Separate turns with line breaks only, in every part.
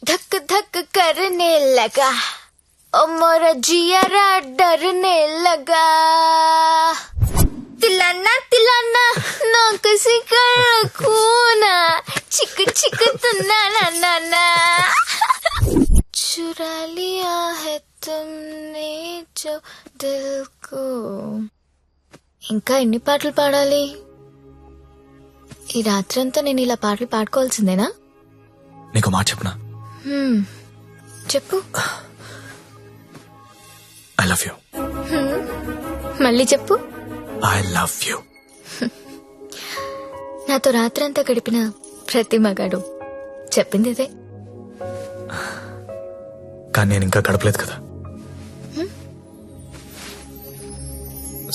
धक धक करने लगा ओ मोरा जियारा डरने लगा तिलाना तिलाना ना किसी कर खूना चिक चिक तुना ना ना ना चुरा लिया है तुमने जो दिल को ఇంకా ఎన్ని పాటలు పాడాలి ఈ రాత్రంతా నేను ఇలా పాటలు పాడుకోవాల్సిందేనా
నీకు మాట చెప్పనా
చెప్పు
ఐ లవ్ యూ
మళ్ళీ చెప్పు
ఐ లవ్ యూ
నాతో రాత్రంతా గడిపిన ప్రతి మగాడు చెప్పింది ఇదే
కానీ నేను ఇంకా గడపలేదు కదా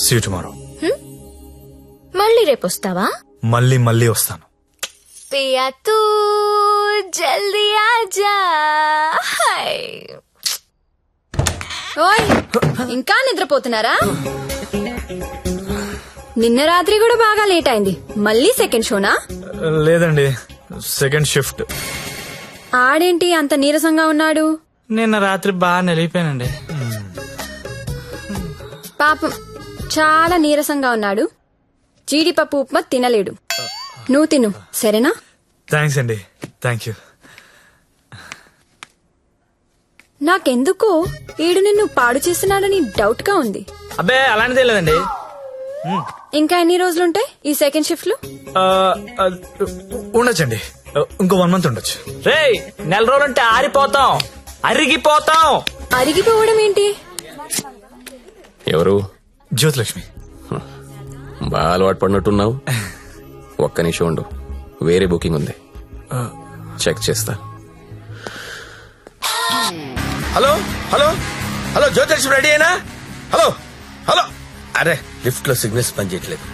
సీ యూ టుమారో
మళ్ళీ రేపు వస్తావా
మళ్ళీ మళ్ళీ వస్తాను
పియా తూ జల్దీ ఆజా
ఓయ్ ఇంకా నిద్రపోతున్నారా? నిన్న రాత్రి కూడా బాగా లేట్ అయింది. మళ్ళీ సెకండ్ షోనా?
లేదండి, సెకండ్ షిఫ్ట్.
ఆడేంటి అంత నీరసంగా ఉన్నాడు?
నిన్న రాత్రి బాగా నలిగిపోయానండి.
పాపం చాలా నీరసంగా ఉన్నాడు. జీడిపప్పు ఉప్మా తినలేడు. నువ్వు తిను సరేనా?
థ్యాంక్స్ అండి, థ్యాంక్ యూ.
నాకెందుకో ఈడు నిన్ను పాడు చేస్తున్నాడని డౌట్ గా ఉంది.
అబ్బే అలాంటిదే లేదండి.
ఇంకా ఎన్ని రోజులుంటాయి ఈ సెకండ్ షిఫ్ట్ లో?
ఉండొచ్చండి, ఇంకో 1 month ఉండొచ్చు.
రేయ్, నెల రోజులుంటే ఆరిపోతాం, అరిగిపోతాం.
అరిగిపోవడం ఏంటి?
ఎవరు?
జ్యోతిలక్ష్మి.
బాగా అలవాటు పడినట్టున్నావు. ఒక్క నిమిషం ఉండు, వేరే బుకింగ్ ఉంది, చెక్ చేస్తా.
Hello hello hello Jyotilakshmi ready అయినా? హలో హలో, అరే లిఫ్ట్ లో సిగ్నల్స్ పనిచేయట్లేదు.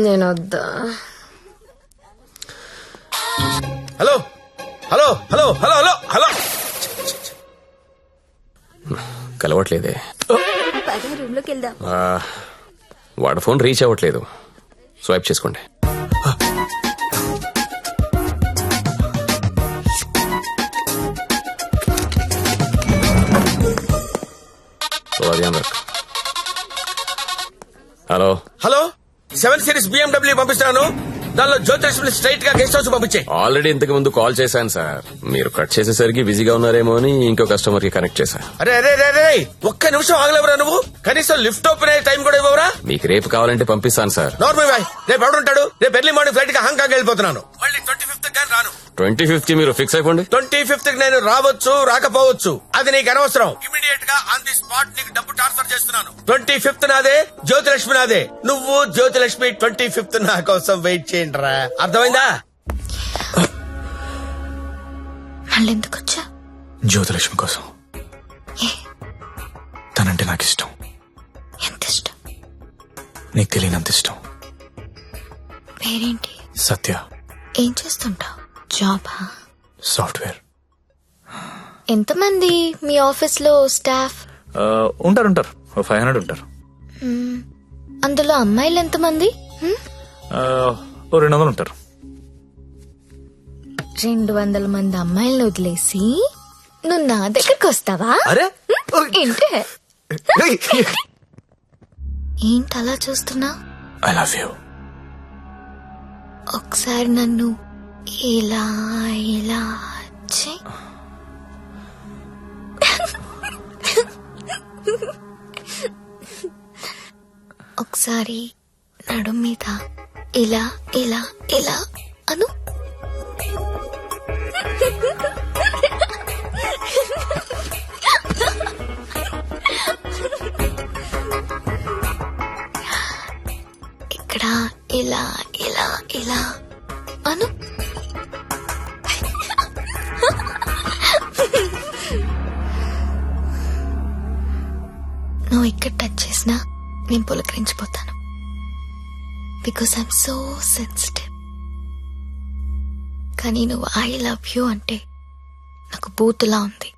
నేను వద్దా?
Hello hello hello hello hello hello,
కలవట్లేదే.
రూమ్ లోకి వెళ్దాం.
వాడి ఫోన్ రీచ్ అవ్వట్లేదు, స్వైప్ చేసుకోండి. హలో
హలో, 7 Series BMW పంపిస్తున్నాను. దానిలో జ్యోతిలక్ష్మి స్ట్రైట్ గా గెస్ట్ హౌస్ పంపించే.
ఆల్రెడీ ఇంతకు ముందు కాల్ చేశాను సార్, మీరు కట్ చేసేసరికి బిజీగా ఉన్నారేమో అని ఇంకో కస్టమర్ కి కనెక్ట్ చేశా.
అరే అరే అరే, ఒక్క నిమిషం ఆగలేవరా నువ్వు? కనీసం లిఫ్ట్ ఓపెన్ అయ్యే టైం కూడా ఇవ్వరా?
మీకు రేపు కావాలంటే పంపిస్తాను సార్.
నార్మల్ బాయ్, రేపు ఎవడుంటాడు? రేపు ఎర్లీ మార్నింగ్ ఫ్లైట్ గా హాంకాంగ్ వెళ్ళిపోతున్నాను. మళ్ళీ 25th కానీ రాను.
25th కి మీరు ఫిక్స్ అయిపోండి.
25th కి నేను రావచ్చు రాకపోవచ్చు, అది నీకు అనవసరం. ఇమీడియట్ గా ఆన్ ది స్పాట్ నీకు డబ్బు ట్రాన్స్ఫర్ చేస్తున్నాను. 25th నాదే, జ్యోతిలక్ష్మి నాదే. నువ్వు జ్యోతిలక్ష్మి 25th నా కోసం వెయిట్ చేయండి రా. అర్థమైందా?
మళ్ళీ ఎందుకు వచ్చా?
జ్యోతిలక్ష్మి కోసం. తనంటే నాకు ఇష్టం.
ఎంత ఇష్టం?
నీకు తెలియనంత ఇష్టం.
పేరేంటి?
సత్య.
ఏం చేస్తుంటావు? జాబా?
సాఫ్ట్వేర్.
ఎంతమంది మీ ఆఫీస్ లో స్టాఫ్?
ఉంటారు 500 ఉంటారు.
అందులో అమ్మాయిలు ఎంతమంది?
200 ఉంటారు.
200 మంది అమ్మాయిలను వదిలేసి నువ్వు నా దగ్గరకు వస్తావా?
అరే
ఏంటి ఏంటి అలా చూస్తున్నా?
I love you.
ఒకసారి నన్ను ఇలా ఇలా చెయ్. ఒకసారి నడుం మీద ఇలా ఇలా ఇలా అను. ఇక్కడ ఇలా ఇలా ఇలా అను. నువ్వు ఇక్కడ టచ్ చేసినా నేను పులకరించిపోతాను. Because I'm so sensitive. కానీ నువ్వు ఐ లవ్ యూ అంటే నాకు బూతులా ఉంది.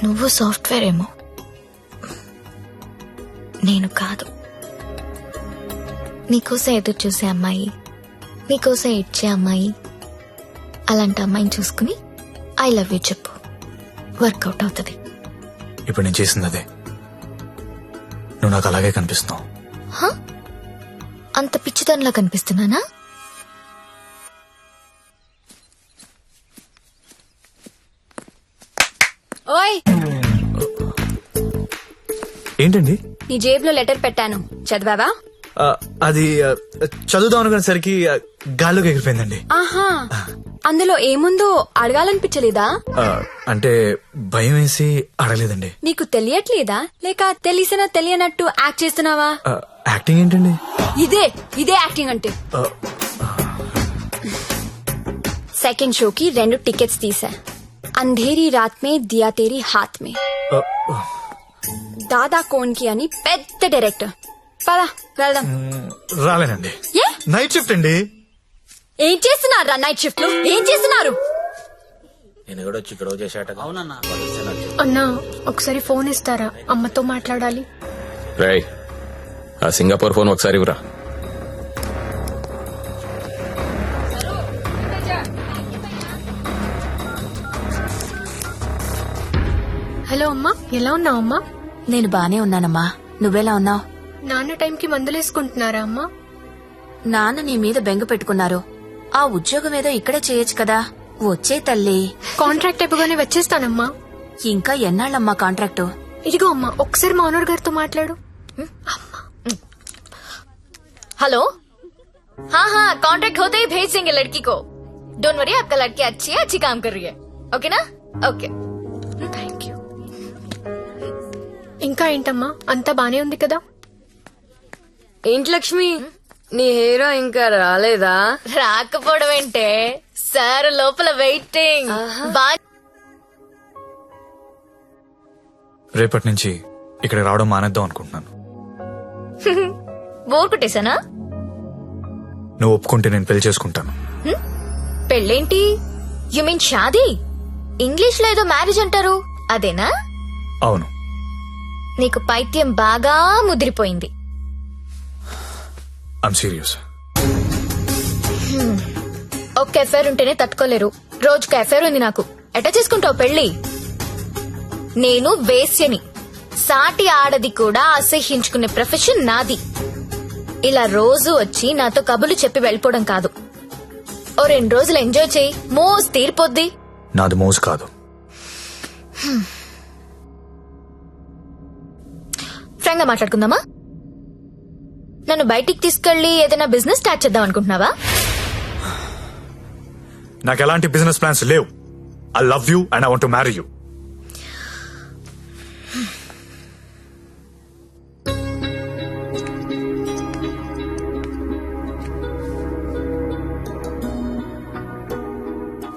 నువ్వు సాఫ్ట్వేర్ ఏమో, నేను కాదు. నీకోసం ఎదురు చూసే అమ్మాయి నీకోసం ఇచ్చే అమ్మాయి, అలాంటి అమ్మాయిని చూసుకుని ఐ లవ్ యూ చెప్పు, వర్కౌట్ అవుతుంది.
ఇప్పుడు నేను చేసింది అదే. నువ్వు నాకు అలాగే కనిపిస్తున్నావు.
అంత పిచ్చితనంలా కనిపిస్తున్నానా?
ఓయ్,
ఏంటండి?
నీ జేబులో లెటర్ పెట్టాను, చదివావా?
అది చదువుదాం అనుకునేసరికి గాల్లోకి ఎగిరిపోయిందండి.
ఆహా, అందులో ఏముందో అడగాలనిపించలేదా?
అంటే భయం వేసి అడగలేదండి.
నీకు తెలియట్లేదా, లేక తెలిసినా తెలియనట్టు యాక్ట్ చేస్తున్నావా?
యాక్టింగ్ ఏంటండి?
ఇదే యాక్టింగ్ అంటే. సెకండ్ షోకి 2 టికెట్స్ తీసా. అంధేరీ రాత్ మే దియా తేరీ హాత్ మే. దాదా కోన్కి అని పెద్ద డైరెక్టర్. పదా వెళ్దాం.
రాలేనండి,
ఏ?
నైట్ షిఫ్ట్ అండి.
ఏం చేస్తున్నారు నైట్ షిఫ్ట్ లో? ఏం చేస్తున్నారు?
నేను కూడా వచ్చి ఇక్కడ చేశాట.
అన్నా ఒకసారి ఫోన్ ఇస్తారా, అమ్మతో మాట్లాడాలి.
రేయ్, ఆ సింగపూర్ ఫోన్ ఒకసారి ఇవ్వరా.
హలో అమ్మా, ఎలా ఉన్నావు అమ్మా?
నేను బానే ఉన్నానమ్మా, నువ్వెలా ఉన్నావు?
నాన్న టైంకి మందులేసుకుంటున్నారా అమ్మా?
నాన్న నీ మీద బెంగ పెట్టుకున్నారు. ఆ ఉద్యోగం ఏదో ఇక్కడే చేయొచ్చు కదా. వచ్చే తల్లి.
కాంట్రాక్ట్ అయిపోగానే వచ్చేస్తానమ్మా.
ఇంకా ఎన్నాళ్ళమ్మా కాంట్రాక్టు?
ఇదిగో అమ్మా, ఒకసారి మా ఓనర్ గారితో మాట్లాడు.
हेलो, हाँ कॉन्ट्रैक्ट होते ही भेज देंगे लड़की को. डोंट वरी, आपका लड़की अच्छी है, अच्छी काम कर रही है. ओके ना? ओके.
Thank you. ఇంకా ఏంటమ్మా, అంతా బానే ఉంది కదా?
ఏంటి లక్ష్మి, నీ హీరో ఇంకా రాలేదా?
రాకపోవడం ఏంటే సార్, లోపల వెయిటింగ్.
రేపటి నుంచి ఇక్కడ రావడం మానేద్దాం అనుకుంటున్నాను.
బోర్ కొట్టేశానా?
నువ్వు ఒప్పుకుంటే నేను పెళ్లి చేసుకుంటాను.
పెళ్ళేంటి? యు మీన్ షాదీ? ఇంగ్లీష్ లో ఏదో మ్యారేజ్ అంటారు, అదేనా?
అవును.
నీకు పైత్యం బాగా ముదిరిపోయింది.
I'm serious.
ఒక్క ఎఫైర్ ఉంటేనే తట్టుకోలేరు, రోజుకు ఎఫైర్ ఉంది నాకు. ఎట్లా చేసుకుంటావు పెళ్లి? నేను వేశ్యని, సాటి ఆడది కూడా అసహ్యించుకునే ప్రొఫెషన్ నాది. ఇలా రోజు వచ్చి నాతో కబులు చెప్పి వెళ్ళిపోవడం కాదు. ఓ 2 రోజులు ఎంజాయ్ చేయి, మోస్ తీరిపోద్ది.
నాది మోజు కాదు.
ఫ్రాంక్ గా మాట్లాడుకుందామా? నన్ను బయటికి తీసుకెళ్లి ఏదైనా బిజినెస్ స్టార్ట్ చేద్దాం అనుకుంటున్నావా?
నాకు ఎలాంటి బిజినెస్ ప్లాన్స్ లేవు. I love you and I want to marry you.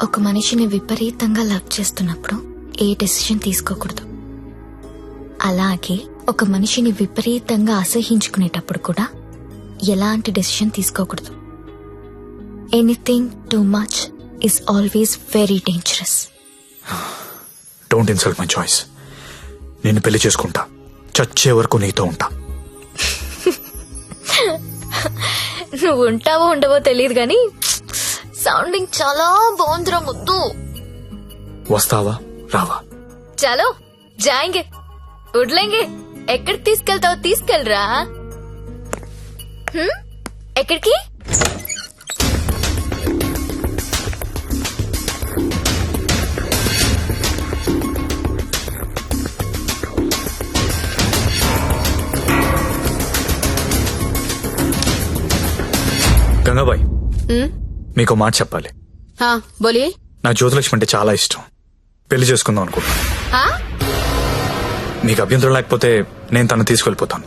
ఒక మనిషిని విపరీతంగా లవ్ చేస్తున్నప్పుడు ఏ డెసిషన్ తీసుకోకూడదు. అలాగే ఒక మనిషిని విపరీతంగా అసహించుకునేటప్పుడు కూడా ఎలాంటి డెసిషన్ తీసుకోకూడదు. Anything too much is always very dangerous.
Don't insult my choice. నేను పెళ్లి చేసుకుంటా, చచ్చే వరకు నీతో ఉంటా.
నువ్వు ఉంటావో ఉండవో తెలియదు గాని సౌండింగ్ చాలా బాగుందిరా ముద్దు.
వస్తావా రావా?
చలో జాయింగే, ఉడ్లేంగే. ఎక్కడికి తీసుకెళ్తావో తీసుకెళ్ళరా. ఎక్కడికి?
గంగాబాయ్, మీకు మాట చెప్పాలి.
బోలియే.
నాకు జ్యోతిలక్ష్మి అంటే చాలా ఇష్టం. పెళ్లి చేసుకుందాం అనుకుంటున్నా. మీకు అభ్యంతరం లేకపోతే నేను తను తీసుకెళ్లిపోతాను.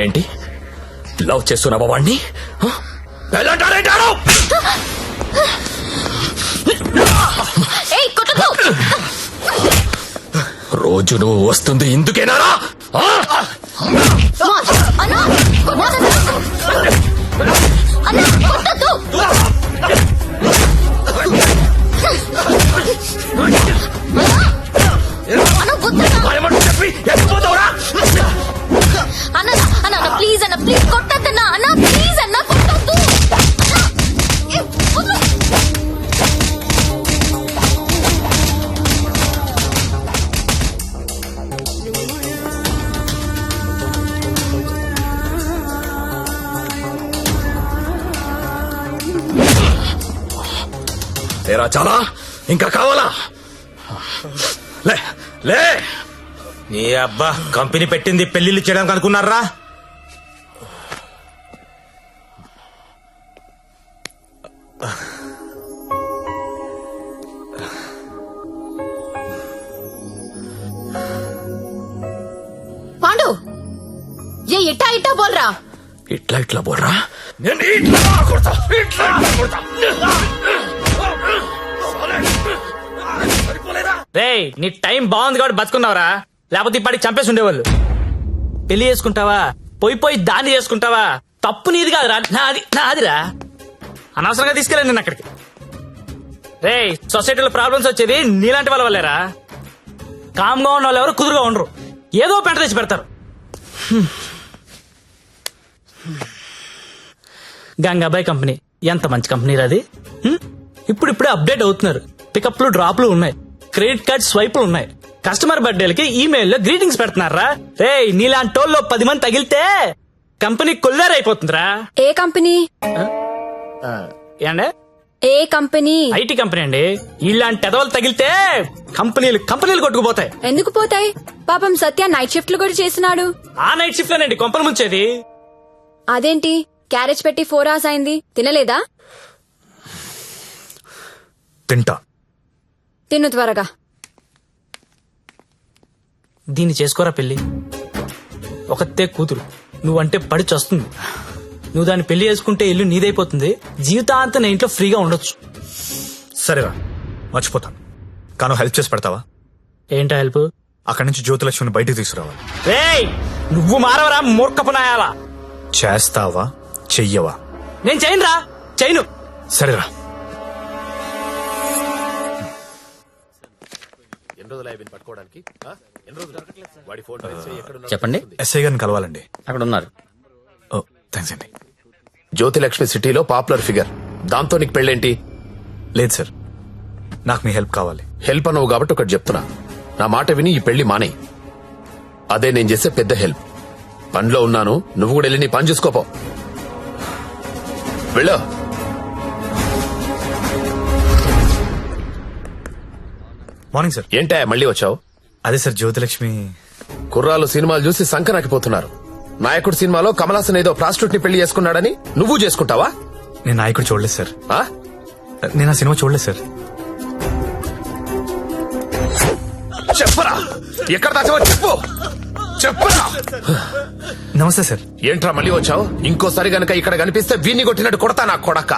ఏంటి లవ్ చేస్తున్నావా వాణ్ణి?
కొట్టకు.
రోజు నువ్వు వస్తుంది ఇందుకేనా?
అన్నా కొట్టొద్దన్నా. అన్నా కొట్టొద్దు. అన్నా వద్దన్నా. అన్న అన్న ప్లీజ్ అన్న ప్లీజ్ కొట్టద్దన్నా. అన్న ప్లీజ్ అన్న కొట్టద్దు.
ఏరా చాలా ఇంకా కావాలా? లే లే.
ఏ అబ్బా కంపెనీ పెట్టింది పెళ్లిళ్ళు చేయడానికి అనుకున్నారా?
పాండు ఏ ఇట్టా ఇట్టా బోల్రా.
ఇట్లా ఇట్లా బోర్రా. నేను ఇట్లా కొడతా, ఇట్లా కొడతా.
రేయ్ నీ టైం బాగుంది కాబట్టి బతుకున్నావురా, లేకపోతే ఇప్పటికి చంపేసి ఉండేవాళ్ళు. పెళ్లి చేసుకుంటావా, పోయి దాన్ని చేసుకుంటావా? తప్పు నీది కాదురా, నాదిరా. అనవసరంగా తీసుకెళ్ళాను నేను అక్కడికి. రేయ్ సొసైటీలో ప్రాబ్లమ్స్ వచ్చేది నీలాంటి వాళ్ళ వల్లేరా. కామ్గా ఉన్న వాళ్ళు ఎవరు కుదురుగా ఉండరు, ఏదో పెంట తెచ్చి పెడతారు. గంగాబాయ్ కంపెనీ ఎంత మంచి కంపెనీ అది. ఇప్పుడిప్పుడే అప్డేట్ అవుతున్నారు. పికప్లు డ్రాప్లు ఉన్నాయి, క్రెడిట్ కార్డ్ స్వైపులు ఉన్నాయి. కస్టమర్ బర్త్డేలకి ఈమెయిల్లో గ్రీటింగ్స్ పెడుతున్నారా. రే నీలాంటి టోల్లో 10 మంది తగిలితే కంపెనీ కొల్లారైపోతుందిరా.
ఏ కంపెనీ?
ఏండే
ఏ కంపెనీ?
ఐటీ కంపెనీ అండి. ఇలాంటి ఎదవలు తగిలితే కంపెనీలు కొట్టుకుపోతాయి.
ఎందుకు పోతాయి? పాపం సత్య నైట్ షిఫ్ట్లు కూడా చేస్తున్నాడు.
ఆ నైట్ షిఫ్ట్ లోనండి కొంపలు ముంచేది.
అదేంటి క్యారేజ్ పెట్టి 4 hours అయింది, తినలేదా?
తింటా.
తిను త్వరగా.
దీన్ని చేసుకోరా పెళ్లి. ఒకతే కూతురు, నువ్వంటే పడి చస్తుంది. నువ్వు దాన్ని పెళ్లి చేసుకుంటే ఇల్లు నీదైపోతుంది. జీవితాంతం నేను ఇంట్లో ఫ్రీగా ఉండొచ్చు.
సరేరా మర్చిపోతాను, కానీ హెల్ప్ చేసి పెడతావా?
ఏంటా హెల్ప్?
అక్కడి నుంచి జ్యోతిలక్ష్మిని బయటికి తీసుకురావాలి.
రేయ్ నువ్వు మారవరా మూర్ఖపునాయాలా.
చేస్తావా చెయ్యవా?
నేను చేయనురా, చేయను.
సరేరా.
చెప్పండి.
ఎస్ఐ గారిని కలవాలండి.
అక్కడ ఉన్నారు.
ఓ థ్యాంక్స్ అండి.
జ్యోతిలక్ష్మి సిటీలో పాపులర్ ఫిగర్, దాంతో నీకు పెళ్ళేంటి?
లేదు సార్, నాకు మీ హెల్ప్ కావాలి.
హెల్ప్ అనవు కాబట్టి ఒకటి చెప్తున్నా, నా మాట విని ఈ పెళ్లి మానే. అదే నేను చేసే పెద్ద హెల్ప్. పనిలో ఉన్నాను, నువ్వు కూడా వెళ్ళి నీ పని చూసుకోపో. వెళ్ళు.
Morning sir.
ఏంటా మళ్ళీ వచ్చావు?
అదే సార్ జ్యోతిలక్ష్మి.
కుర్రాలు సినిమాలు చూసి సంకనాకిపోతున్నారు. నాయకుడు సినిమాలో కమలాసన్ ఏదో ప్రాస్టిట్యూట్ ని పెళ్లి చేసుకున్నాడని నువ్వు చేసుకుంటావా?
నేను నాయకుడు చూడలేదు సార్.
ఆ?
నేను ఆ సినిమా చూడలేదు సార్.
చెప్పరా, ఎక్కడ దాచావో చెప్పు. చెప్పరా.
నమస్తే సార్.
ఏంట్రా మళ్ళీ వచ్చావు? ఇంకోసారి గనక ఇక్కడ కనిపిస్తే వీణ్ణి కొట్టినట్టు కొడతా నా కొడక.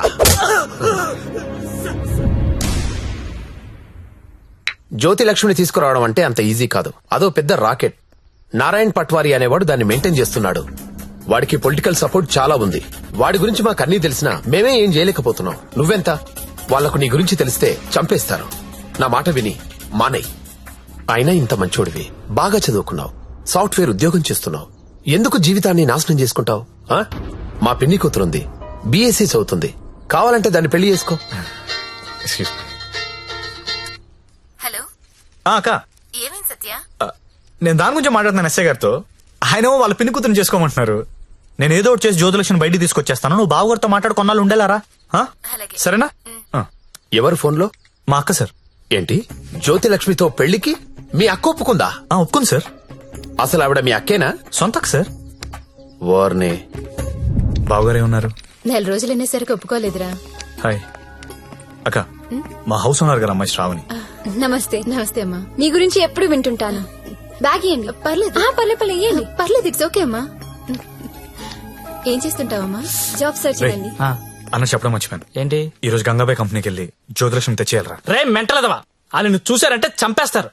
జ్యోతిలక్ష్మిని తీసుకురావడం అంటే అంత ఈజీ కాదు. అదో పెద్ద రాకెట్. నారాయణ్ పట్వారీ అనేవాడు దాన్ని మెయింటైన్ చేస్తున్నాడు. వాడికి పొలిటికల్ సపోర్ట్ చాలా ఉంది. వాడి గురించి మాకు అన్నీ తెలిసినా మేమే ఏం చేయలేకపోతున్నాం. నువ్వెంత? వాళ్లకు నీ గురించి తెలిస్తే చంపేస్తారు. నా మాట విని మానేయ్. అయినా ఇంత మంచోడివి, బాగా చదువుకున్నావు, సాఫ్ట్వేర్ ఉద్యోగం చేస్తున్నావు, ఎందుకు జీవితాన్ని నాశనం చేసుకుంటావు? మా పిన్ని కూతురుంది, బీఎస్సీ చదువుతుంది, కావాలంటే దాన్ని పెళ్లి చేసుకో.
హలో
అక్క,
ఏమైంది సత్య?
నేను దాని గురించి మాట్లాడుతున్నాను ఎస్ఐ గారితో. ఆయన వాళ్ళ పిన్ని కూతురు చేసుకోమంటున్నారు. నేను ఏదో ఒకటి చేసి జ్యోతిలక్ష్మిని బయటికి తీసుకొచ్చేస్తాను. నువ్వు బావగారితో మాట్లాడు, కొన్నాళ్ళు ఉండేలారా?
అలాగే.
సరేనా?
ఎవరు ఫోన్లో?
మా అక్క సార్.
ఏంటి, జ్యోతిలక్ష్మితో పెళ్లికి మీ అక్క ఒప్పుకుందా?
ఒప్పుకుంది సార్.
అసలు ఆవిడ మీ అక్కేనా?
సొంత అక్క సార్.
వార్నే.
బావగారే ఉన్నారు.
4 రోజులు అనేసరికి ఒప్పుకోలేదురా.
హాయ్ అక్క, మా హౌస్ ఓనర్ గారు అమ్మాయి శ్రావణి.
నమస్తే.
నమస్తే అమ్మా.
మీ గురించి ఎప్పుడు వింటుంటాను. బ్యాగ్ ఇయ్యండి.
పర్లేదు
పర్లేదు ఇయ్యండి.
పర్లేదు, ఇట్స్ ఓకే అమ్మా. ఏం చేస్తుంటావమ్మా?
జాబ్ సర్చ్
రేయ్,
చేయండి.
అన్న చెప్పడం మర్చిపోయాను.
ఏంటి?
ఈ రోజు గంగాబాయ్ కంపెనీకి వెళ్ళి జ్యోతిలక్ష్మి తెచ్చేయాలరా.
రే మెంటలదవా, వాళ్ళు నువ్వు చూసారంటే చంపేస్తారు.